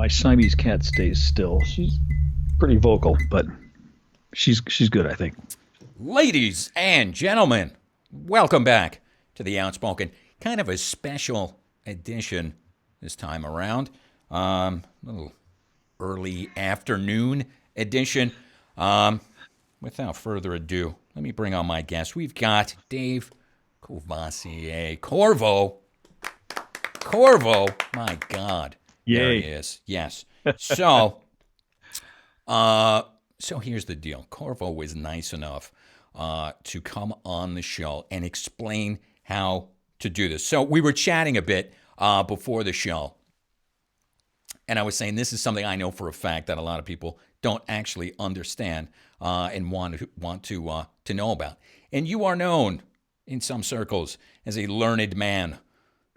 Siamese cat stays still. She's pretty vocal, but she's good, I think. Ladies and gentlemen, welcome back to the Outspoken. Kind of a special edition this time around. Little early afternoon edition. Without further ado, let me bring on my guest. We've got Dave Courvoisier. Courvo, my God. Yay. There he is. Yes. So here's the deal. Courvo was nice enough to come on the show and explain how to do this. So we were chatting a bit before the show, and I was saying this is something I know for a fact that a lot of people don't actually understand and want to know about. And you are known in some circles as a learned man,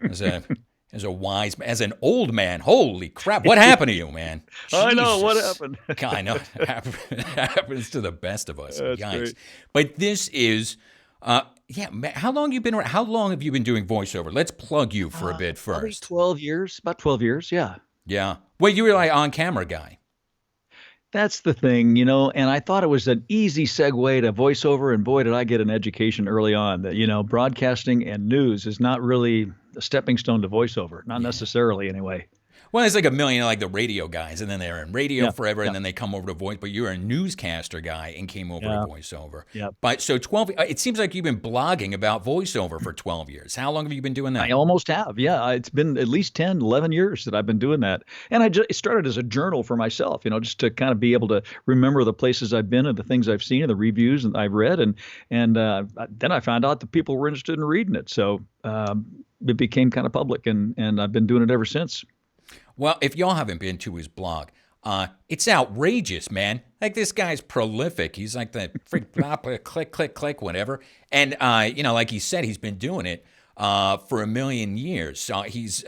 as a wise, as an old man. Holy crap! What happened to you, man? I know what happened. God, I know it happens to the best of us. That's Yikes! great. But this is, How long have you been? How long have you been doing voiceover? Let's plug you for a bit Probably first. 12 years, about 12 years, yeah. Yeah. Well, you were like on camera guy. That's the thing, and I thought it was an easy segue to voiceover, and boy, did I get an education early on that, broadcasting and news is not really a stepping stone to voiceover, not necessarily anyway. Well, it's like a million, like the radio guys, and then they're in radio forever, yeah. and then they come over to voice. But you're a newscaster guy and came over to voiceover. Yeah. But so 12. It seems like you've been blogging about voiceover for 12 years. How long have you been doing that? I almost have, yeah. It's been at least 10, 11 years that I've been doing that. And it started as a journal for myself, just to kind of be able to remember the places I've been and the things I've seen and the reviews that I've read. And then I found out that people were interested in reading it. So it became kind of public, and I've been doing it ever since. Well, if y'all haven't been to his blog, it's outrageous, man. Like, this guy's prolific. He's like the freak, blah, blah, click, click, click, whatever. And, like he said, he's been doing it for a million years. So he's,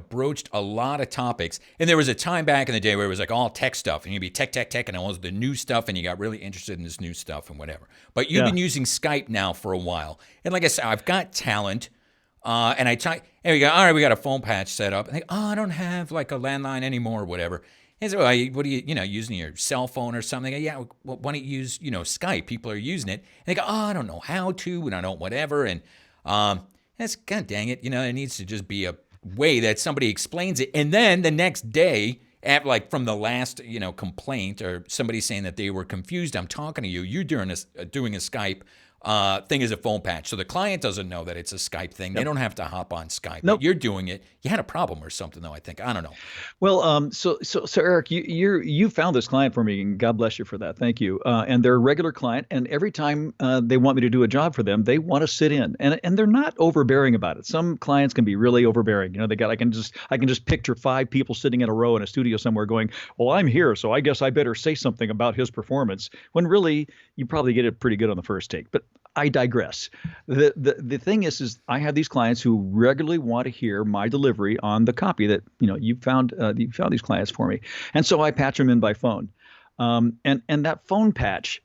broached a lot of topics. And there was a time back in the day where it was like all tech stuff, and you'd be tech, and all the new stuff, and you got really interested in this new stuff and whatever. But you've been using Skype now for a while. And like I said, I've got talent. And I try, and we go, all right, we got a phone patch set up. And they, I don't have like a landline anymore or whatever. And so, what are you, using your cell phone or something? They go, yeah, well, why don't you use, Skype? People are using it. And they go, I don't know how to, and I don't whatever. And that's, God dang it, it needs to just be a way that somebody explains it. And then the next day, from the last, complaint or somebody saying that they were confused, I'm talking to you, you're doing a Skype thing is a phone patch. So the client doesn't know that it's a Skype thing. They don't have to hop on Skype. Nope. But you're doing it. You had a problem or something, though, I think. I don't know. Well, so Eric, you found this client for me, and God bless you for that. Thank you. And they're a regular client, and every time they want me to do a job for them, they want to sit in, and they're not overbearing about it. Some clients can be really overbearing. I can just picture 5 people sitting in a row in a studio somewhere going, well, I'm here, so I guess I better say something about his performance. When really, you probably get it pretty good on the first take. But I digress. The thing is I have these clients who regularly want to hear my delivery on the copy that you found these clients for me, and so I patch them in by phone. And that phone patch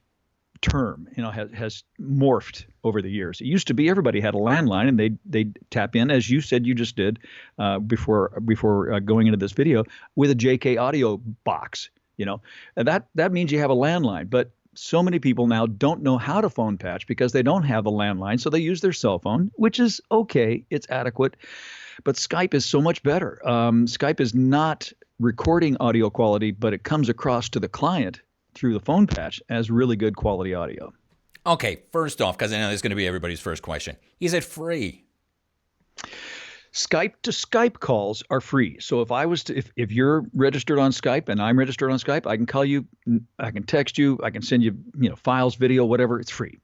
term has morphed over the years. It used to be everybody had a landline and they tap in, as you said you just did before going into this video, with a JK audio box. And that means you have a landline, but so many people now don't know how to phone patch because they don't have a landline, so they use their cell phone, which is okay. It's adequate. But Skype is so much better. Skype is not recording audio quality, but it comes across to the client through the phone patch as really good quality audio. Okay, first off, because I know this is going to be everybody's first question, is it free? Skype to Skype calls are free. So if you're registered on Skype and I'm registered on Skype, I can call you, I can text you, I can send you, files, video, whatever. It's free.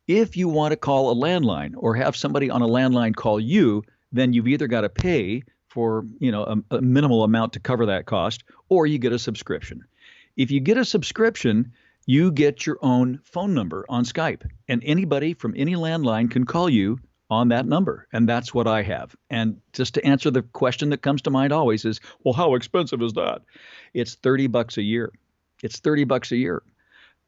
If you want to call a landline or have somebody on a landline call you, then you've either got to pay for, a minimal amount to cover that cost, or you get a subscription. If you get a subscription, you get your own phone number on Skype, and anybody from any landline can call you on that number. And that's what I have. And just to answer the question that comes to mind always is, well, how expensive is that? It's $30 a year. It's $30 a year.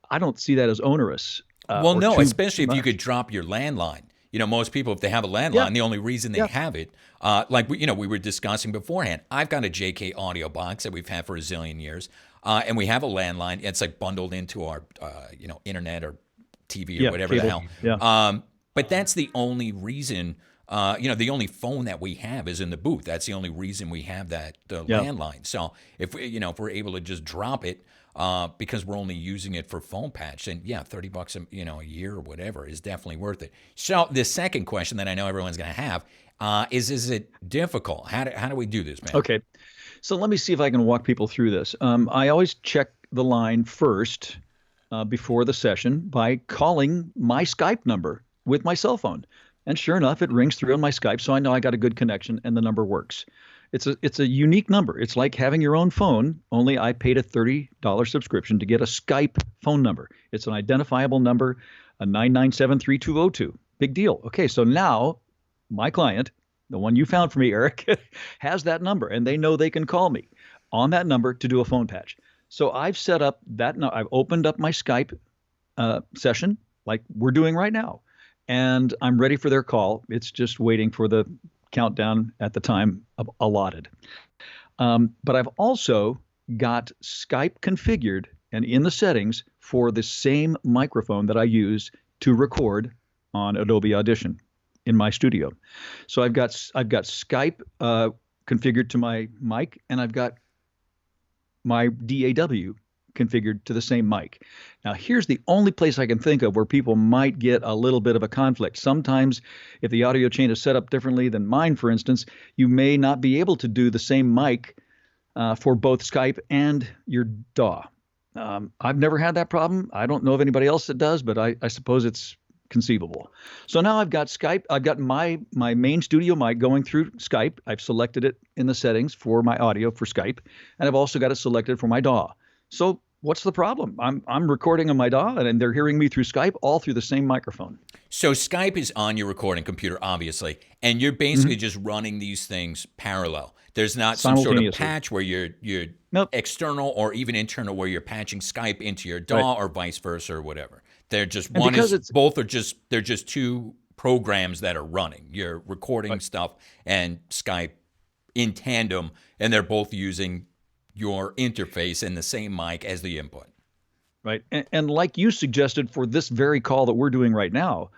I don't see that as onerous. Well, no, especially if you could drop your landline. Most people, if they have a landline, Yeah. the only reason they have it, like we were discussing beforehand, I've got a JK audio box that we've had for a zillion years, and we have a landline. It's like bundled into our, internet or TV or whatever cable. the hell. Yeah. But that's the only reason. The only phone that we have is in the booth. That's the only reason we have the landline. So if we're able to just drop it because we're only using it for phone patch, then $30 a year or whatever is definitely worth it. So the second question that I know everyone's going to have is it difficult? How do we do this, man? Okay, so let me see if I can walk people through this. I always check the line first before the session by calling my Skype number with my cell phone. And sure enough, it rings through on my Skype, so I know I got a good connection and the number works. It's a unique number. It's like having your own phone, only I paid a $30 subscription to get a Skype phone number. It's an identifiable number, a 997-3202. Big deal. Okay, so now my client, the one you found for me, Eric, has that number, and they know they can call me on that number to do a phone patch. So I've set up that. I've opened up my Skype session like we're doing right now. And I'm ready for their call. It's just waiting for the countdown at the time allotted. But I've also got Skype configured and in the settings for the same microphone that I use to record on Adobe Audition in my studio. So I've got Skype configured to my mic, and I've got my DAW configured to the same mic. Now, here's the only place I can think of where people might get a little bit of a conflict. Sometimes if the audio chain is set up differently than mine, for instance, you may not be able to do the same mic for both Skype and your DAW. I've never had that problem. I don't know of anybody else that does, but I suppose it's conceivable. So now I've got Skype. I've got my main studio mic going through Skype. I've selected it in the settings for my audio for Skype, and I've also got it selected for my DAW. So what's the problem? I'm recording on my DAW, and they're hearing me through Skype, all through the same microphone. So Skype is on your recording computer, obviously, and you're basically just running these things parallel. There's not some sort of patch where you're Nope. external or even internal where you're patching Skype into your DAW Right. or vice versa or whatever. They're just they're just two programs that are running. You're recording stuff and Skype in tandem, and they're both using your interface and the same mic as the input. Right. And like you suggested for this very call that we're doing right now,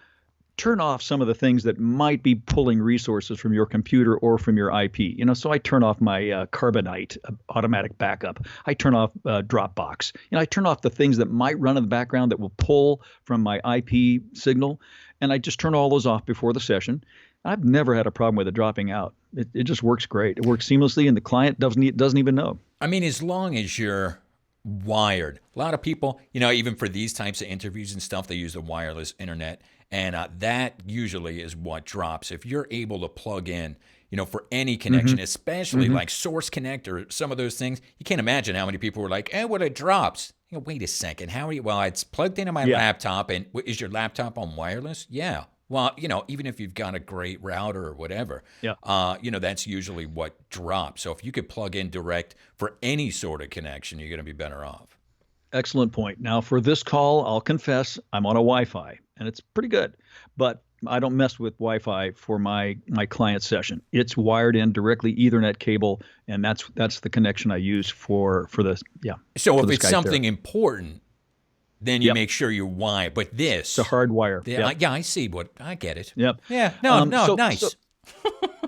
turn off some of the things that might be pulling resources from your computer or from your IP. So I turn off my Carbonite automatic backup. I turn off Dropbox. I turn off the things that might run in the background that will pull from my IP signal. And I just turn all those off before the session. I've never had a problem with it dropping out. It just works great. It works seamlessly, and the client doesn't even know. I mean, as long as you're wired. A lot of people, even for these types of interviews and stuff, they use the wireless internet, and that usually is what drops. If you're able to plug in, for any connection, especially like Source Connect or some of those things, you can't imagine how many people were like, what it drops. Wait a second, how are you? Well, it's plugged into my laptop, and is your laptop on wireless? Yeah. Well, even if you've got a great router or whatever, that's usually what drops. So if you could plug in direct for any sort of connection, you're going to be better off. Excellent point. Now, for this call, I'll confess I'm on a Wi-Fi, and it's pretty good. But I don't mess with Wi-Fi for my client session. It's wired in directly Ethernet cable, and that's the connection I use for this. Yeah. So if it's something important, then you make sure you're wired. But this, it's a hard wire. I see I get it. Yep. Yeah. No, nice. So,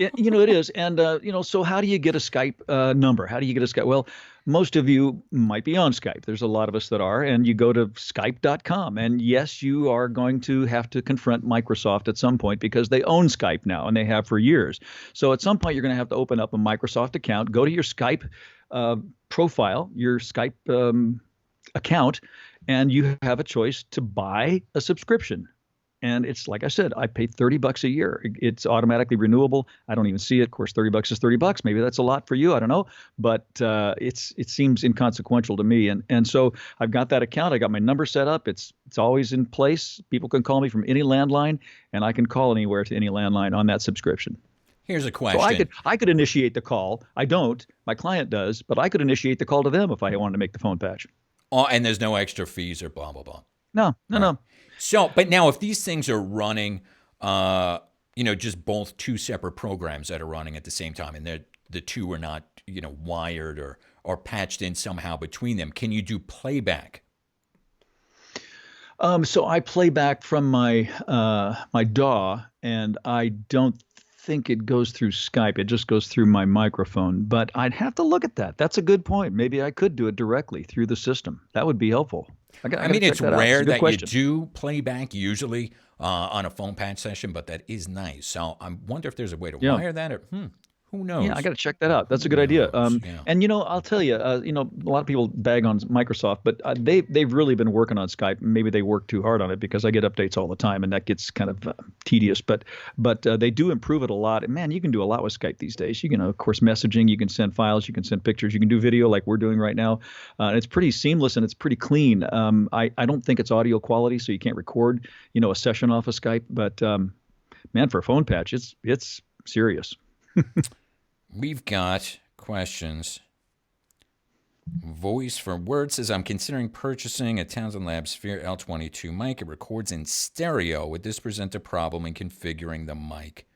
it is. And, so how do you get a Skype number? How do you get a Skype? Well, most of you might be on Skype. There's a lot of us that are. And you go to Skype.com. And yes, you are going to have to confront Microsoft at some point because they own Skype now, and they have for years. So at some point, you're going to have to open up a Microsoft account, go to your Skype profile, your Skype account, and you have a choice to buy a subscription. And it's like I said, I pay $30 a year. It's automatically renewable. I don't even see it. Of course, $30 is $30. Maybe that's a lot for you. I don't know. But it seems inconsequential to me. And so I've got that account. I got my number set up. It's always in place. People can call me from any landline, and I can call anywhere to any landline on that subscription. Here's a question. So I could initiate the call. I don't. My client does. But I could initiate the call to them if I wanted to make the phone patch. Oh, and there's no extra fees or blah, blah, blah. No. So, but now if these things are running just both two separate programs that are running at the same time, and the two are not, wired or patched in somehow between them. Can you do playback? So I play back from my DAW, and I don't think it goes through Skype. It just goes through my microphone. But I'd have to look at that. That's a good point. Maybe I could do it directly through the system. That would be helpful. I mean, it's rare that you do playback usually on a phone patch session, but that is nice. So I wonder if there's a way to wire that, or who knows? Yeah, I got to check that out. That's a good idea. And I'll tell you, a lot of people bag on Microsoft, but they've really been working on Skype. Maybe they work too hard on it because I get updates all the time, and that gets kind of tedious. But they do improve it a lot. And man, you can do a lot with Skype these days. You can, of course, messaging. You can send files. You can send pictures. You can do video like we're doing right now. And it's pretty seamless and it's pretty clean. I don't think it's audio quality, so you can't record a session off of Skype. But man, for a phone patch, it's serious. We've got questions. Voice for Word says, I'm considering purchasing a Townsend Labs Sphere L22 mic. It records in stereo. Would this present a problem in configuring the mic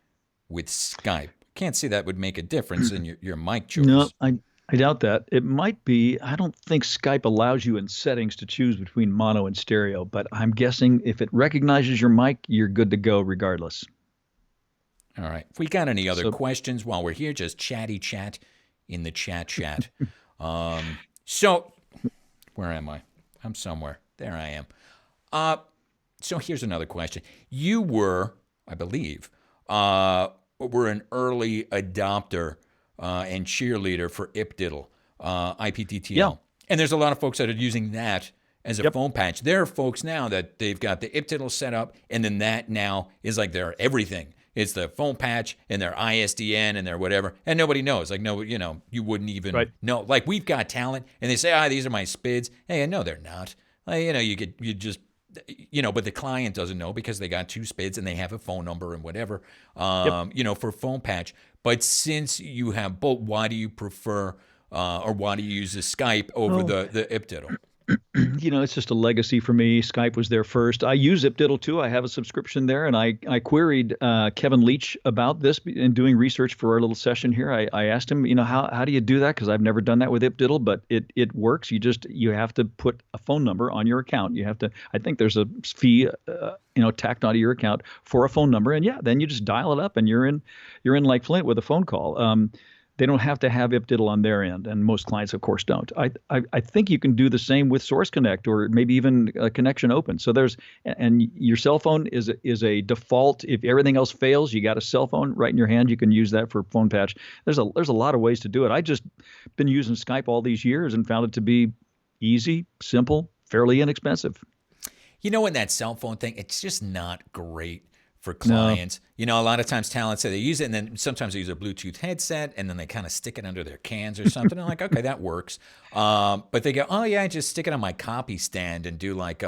with Skype? Can't see that would make a difference in your mic choice. No, I doubt that. It might be. I don't think Skype allows you in settings to choose between mono and stereo, but I'm guessing if it recognizes your mic, you're good to go regardless. All right. If we got any other questions while we're here, just chatty chat in the chat. So where am I? I'm somewhere. There I am. So here's another question. You were, I believe, were an early adopter and cheerleader for IPDIDL, IPTTL. Yeah. And there's a lot of folks that are using that as a phone patch. There are folks now that they've got the IPDIDL set up, and then that now is like their everything. It's the phone patch and their ISDN and their whatever, and nobody knows. Like, no, you wouldn't even know. Like, we've got talent, and they say, these are my SPIDs. Hey, no, they're not. Like, but the client doesn't know because they got two SPIDs and they have a phone number and whatever, for phone patch. But since you have both, why do you prefer or why do you use the Skype over the IPDIDL? It's just a legacy for me. Skype was there first. I use IPDIDL too. I have a subscription there, and I queried Kevin Leach about this in doing research for our little session here. I asked him, how do you do that? Because I've never done that with IPDIDL, but it works. You have to put a phone number on your account. You have to. I think there's a fee, tacked onto your account for a phone number, and then you just dial it up, and you're in like Flint with a phone call. They don't have to have IPDIDL on their end, and most clients, of course, don't. I think you can do the same with Source Connect or maybe even a connection open. So and your cell phone is a default. If everything else fails, you got a cell phone right in your hand. You can use that for phone patch. There's a lot of ways to do it. I just been using Skype all these years and found it to be easy, simple, fairly inexpensive. In that cell phone thing, it's just not great for clients. No. A lot of times talent say they use it, and then sometimes they use a Bluetooth headset, and then they kind of stick it under their cans or something. I'm like, okay, that works. But they go, I just stick it on my copy stand and do like do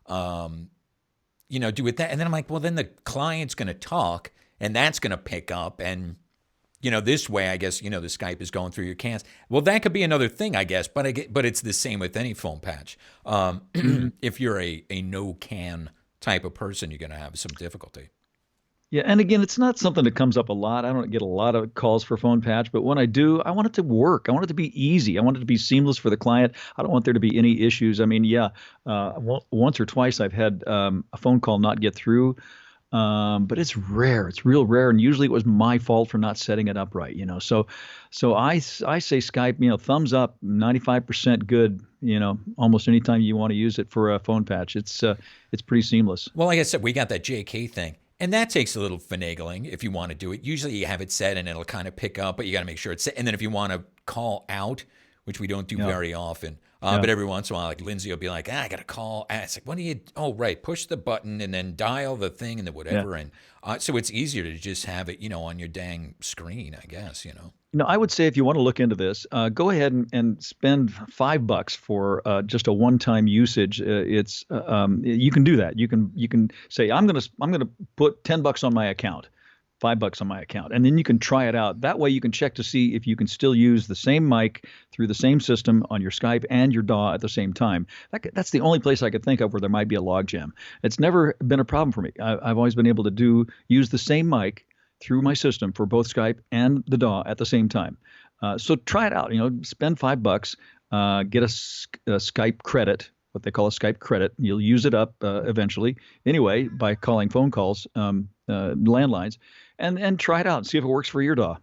it that. And then I'm like, well, then the client's going to talk, and that's going to pick up. And, this way, I guess, the Skype is going through your cans. Well, that could be another thing, I guess. But it's the same with any phone patch. If you're a no-can type of person, you're going to have some difficulty. Yeah, and again, it's not something that comes up a lot. I don't get a lot of calls for phone patch, but when I do, I want it to work. I want it to be easy. I want it to be seamless for the client. I don't want there to be any issues. I mean, once or twice I've had a phone call not get through, but it's rare. It's real rare, and usually it was my fault for not setting it up right. So I say Skype, thumbs up, 95% good. Almost anytime you want to use it for a phone patch, it's pretty seamless. Well, like I said, we got that JK thing. And that takes a little finagling if you want to do it. Usually you have it set and it'll kind of pick up, but you got to make sure it's set. And then if you want to call out, which we don't do very often, but every once in a while, like Lindsay will be like, I got to call. It's like, what do you, push the button and then dial the thing and the whatever. Yeah. And so it's easier to just have it, on your dang screen, I guess, I would say if you want to look into this, go ahead and spend $5 for just a one-time usage. You can do that. You can say I'm gonna put $10 on my account, $5 on my account, and then you can try it out. That way you can check to see if you can still use the same mic through the same system on your Skype and your DAW at the same time. That's the only place I could think of where there might be a logjam. It's never been a problem for me. I've always been able to use the same mic through my system for both Skype and the DAW at the same time. So try it out. Spend $5, get a Skype credit, what they call a Skype credit. You'll use it up eventually anyway by calling phone calls, landlines, and try it out and see if it works for your DAW.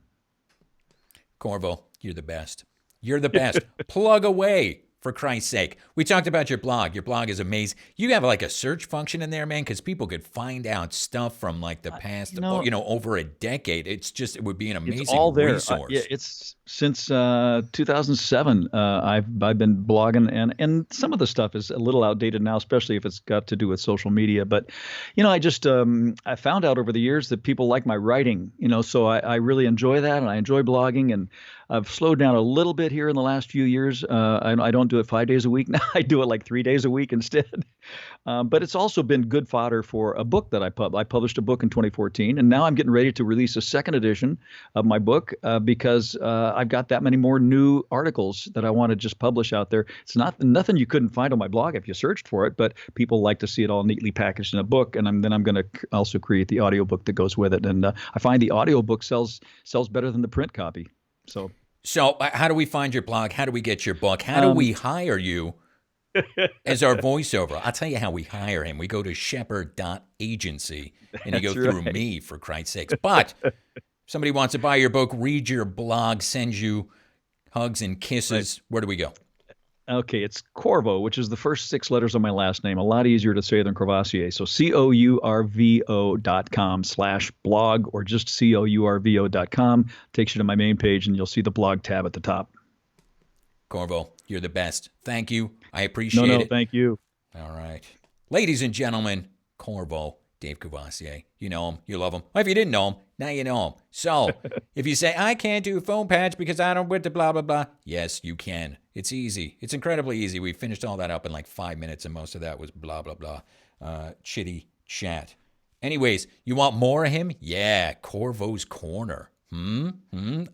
Courvo, you're the best. You're the best. Plug away, for Christ's sake. We talked about your blog. Your blog is amazing. You have like a search function in there, man, because people could find out stuff from like the past, over a decade. It would be an amazing resource. Yeah, it's since 2007. I've been blogging, and some of the stuff is a little outdated now, especially if it's got to do with social media. But I just I found out over the years that people like my writing. So I really enjoy that, and I enjoy blogging, and I've slowed down a little bit here in the last few years. I don't do it 5 days a week now. I do it like 3 days a week instead. But it's also been good fodder for a book that I published a book in 2014, and now I'm getting ready to release a second edition of my book because I've got that many more new articles that I want to just publish out there. It's nothing you couldn't find on my blog if you searched for it, but people like to see it all neatly packaged in a book, and then I'm going to also create the audiobook that goes with it. And I find the audiobook sells better than the print copy. So how do we find your blog? How do we get your book? How do we hire you as our voiceover? I'll tell you how we hire him. We go to shepherd.agency, and you go through me, for Christ's sakes. But somebody wants to buy your book, read your blog, send you hugs and kisses. Where do we go? Okay, it's Courvo, which is the first 6 letters of my last name. A lot easier to say than Courvoisier. So Courvo.com/blog, or just Courvo.com. Takes you to my main page, and you'll see the blog tab at the top. Courvo, you're the best. Thank you. I appreciate it. No, thank you. All right. Ladies and gentlemen, Courvo, Dave Courvoisier. You know him. You love him. Well, if you didn't know him, now you know him. So if you say, I can't do a phone patch because I don't with the blah, blah, blah. Yes, you can. It's easy. It's incredibly easy. We finished all that up in like 5 minutes, and most of that was blah, blah, blah. Chitty chat. Anyways, you want more of him? Yeah, Courvo's Corner.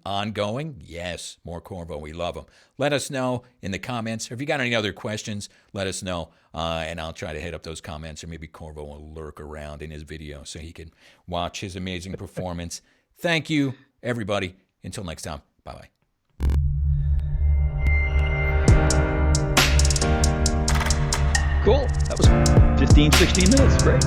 Ongoing? Yes, more Courvo. We love him. Let us know in the comments. If you got any other questions, let us know, and I'll try to hit up those comments, or maybe Courvo will lurk around in his video so he can watch his amazing performance. Thank you, everybody. Until next time, bye-bye. Cool. That was 15, 16 minutes. Great.